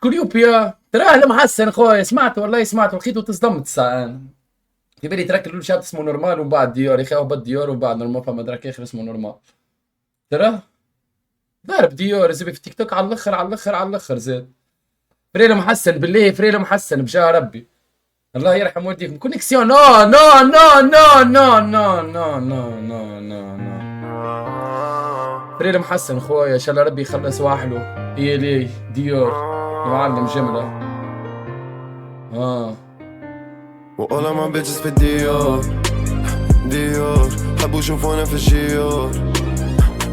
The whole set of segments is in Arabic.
شكون يوبيا؟ تراه المحسن خويا، سمعت والله سمعت لقيته تصدمت الساعة أنا. في بالي ترك الأول شاب اسمه نورمال ومن بعد ديور، يا أخي هو بد ديور ومن بعد نورمال، فما دراك آخر اسمه نورمال. تراه ضارب ديور زي في التيك توك على الآخر على الآخر على الآخر زاد. فريلة محسن بالله، فريلة محسن بجاه ربي. الله يرحم والديكم كونيكسيون. نو نو نو نو نو نو نو نو نو نو نو. فريلة محسن خويا، ان شاء الله ربي يخلص واحله. هي لي ديور معلم جملة. وall of my bitches في ديور ديور، حبوا يشوفونا في الجيور.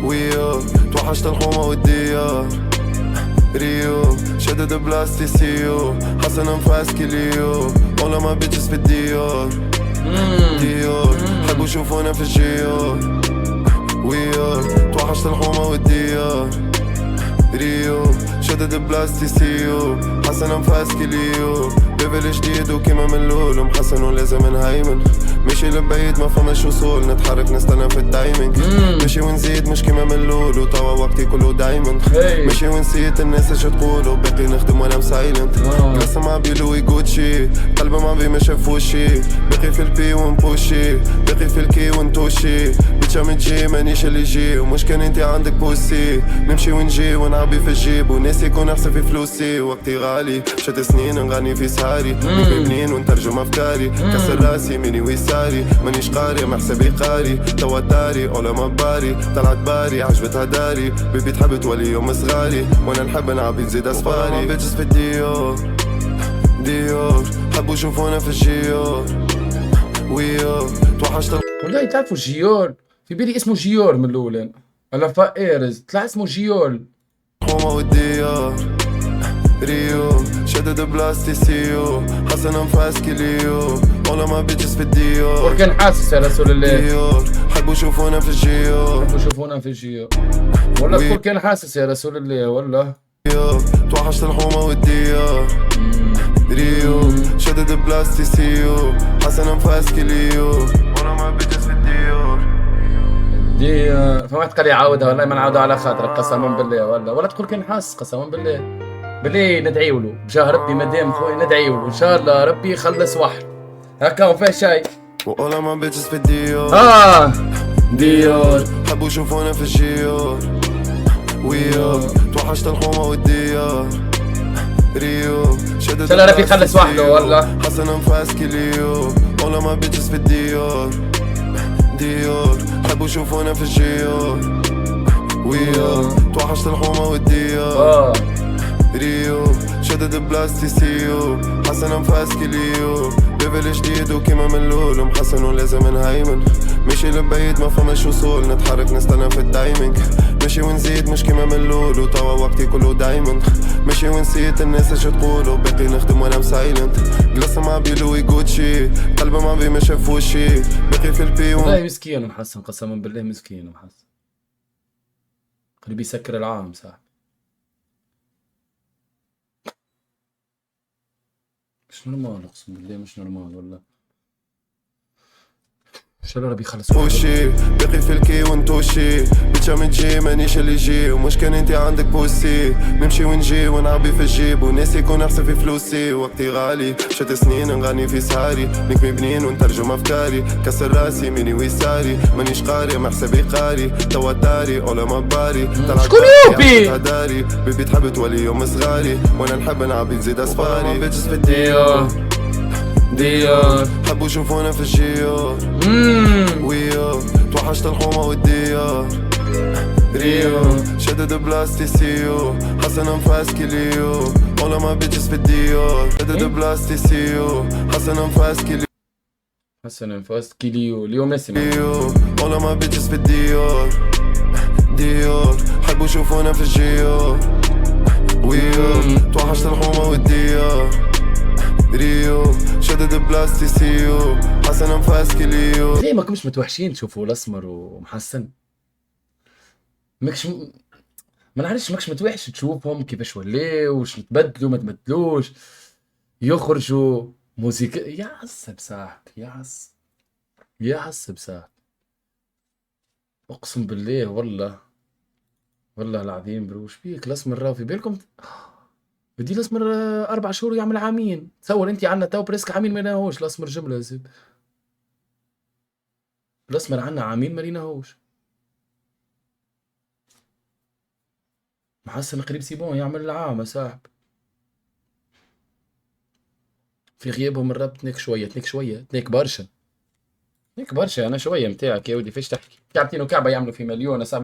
ويو توحشت الحومة والديار. ريو شدد بلاستي سيو، حسن انفاس كليو. all of my bitches في ديور ديور، حبوا يشوفونا في الجيور. ويو توحشت الحومة والديار. ريو شدد بلاستي سيو، حسن انفاس كليو. ليفل جديد وكيما ملول، ومحسن ولازم نهيمن. مشي لبعيد ما فماش وصول، نتحرك نستنى في التايمينج. مشي ونزيد مش كيما ملول، وتوا وقتي كله دايمن. مشي ونسيت الناس اش تقول، وباقي نخدم وانا مسايلنت. جلس مع بيلوي جوتشي، قلبي ما بي مش فوشي. باقي في البي ونبوشي، باقي في الكي ونتوشي. بيتشا متجي مانيش اللي يجي، ومش كان انتي عندك بوسي. نمشي ونجي ونعبي في الجيب، وناسي يكون احسن في فلوسي. وقتي غالي شت سنين نغني في سهاري، نكوي بنين ونترجم افكاري. كسر راسي مني ويساري، مانيش قاري ما حسابي قاري. توا داري ولا ما باري، طلعت باري عجبتها داري. بيبي تحب تولي يوم صغاري، وانا نحب نعبي نزيد اسفاري. بيتجز في ديور ديور، حبوا يشوفونا في الجيور. ويو توحشت والله تعرفوا جيول؟ في بالي اسمه جيور من الأول، ولا فائرز طلع اسمه جيول. الحومة والديار. ريو شدد بلاستي سيو، حسن انفاس كليو. all of my bitches في الديور. كان حاسس يا رسول الله ديور حبوا يشوفونا في الجيور. حبوا يشوفونا في الجيور. والله كان حاسس يا رسول الله والله. توحشت الحومة والديار. ريو شدد بلاستي سيو، حسن انفاس كليو. all of my bitches في الديور. ديور فما تقول يعاودها والله ما نعاودها على خاطرك قسما بالله، ولا تقول كان حاسس قسما بالله. بالله ندعيو له بجاه ربي، مدام خويا ندعيو له ان شاء الله ربي يخلص وحده. هكا ما فيها شيء. all of my bitches في الديور ديور حبوا يشوفونا في الجيور. ويو توحشت الحومة والديار. ريو شدد ان شاء الله ربي يخلص وحده والله. حسن انفاس كليو. all of my bitches في الديور ديور، حبوا يشوفونا في الجيور. ويو توحشت الحومة والديار. ريو شدد بلاستي سيو، حسن انفاس كليو. ليفل جديد وكيما ملول، ومحسن ولازم نهيمن. مشي لبعيد ما فماش وصول، نتحرك نستنى في التايمينج. مشي ونزيد مش كيما ملول، وتوا وقتي كله دايمن. مشي ونسيت الناس اش تقول، وباقي نخدم وانا مسايلنت. جلس مع بيلوي جوتشي، قلبي ما بي مش فوشي. باقي في البي والله مسكين محسن قسما بالله، مسكين محسن. قريب يسكر العام صاحبي. مش نورمال اقسم بالله، مش نورمال والله. ان شاء الله ربي يخلص وشي. باقي في الكي ونتوشي، بيتشا متجي مانيش اللي يجي، ومش كان انتي عندك بوسي. نمشي ونجي ونعبي في الجيب، وناسي يكون احسن في فلوسي. وقتي غالي شت سنين نغني في سهاري، نكوي بنين ونترجم افكاري. كسر راسي مني ويساري، مانيش قاري ما حسابي قاري. توا داري ولا ما باري، شكون يوبي؟ داري. بيبي تحب تولي يوم صغاري، وانا نحب نعبي نزيد اسفاري. بيتجز في الديور ديور حبوا يشوفونا في الجيور. ويو توحشت الحومة والديار. ريو شدد بلاستي سيو، حسن انفاس كليو. all of my bitches في الديور. شدد بلاستي سيو، حسن انفاس كليو. حسن انفاس كيليو اليوم اسمه all of my bitches في الديور ديور، حبوا يشوفونا في الجيور. ويو توحشت الحومة والديار. ريو شدد بلاستي سيو، حسن انفاس كليو. ليه ماكمش متوحشين تشوفوا الاسمر ومحسن؟ ماكش ما نعرفش، ماكش متوحش تشوفهم كيفاش ولاو، واش تبدلوا ما تبدلوش، يخرجوا موسيقى. يعصب صاحبي، يعصب صاحبي اقسم بالله والله. والله العظيم بروش بيك الاسمر راه في بالكم. بدي الاسمر 4 شهور يعمل عامين. تصور انت عندنا تو بريسك عامين ما لقيناهوش الاسمر جمله زين. الاسمر عندنا عامين ما لقيناهوش. محسن قريب سيبون يعمل العام صاحب. في غيابهم الرب تنيك شويه تنيك شويه تنيك برشا. تنيك برشا انا شويه متاعك يا ودي فيش تحكي. كعبتين وكعبه يعملوا في مليون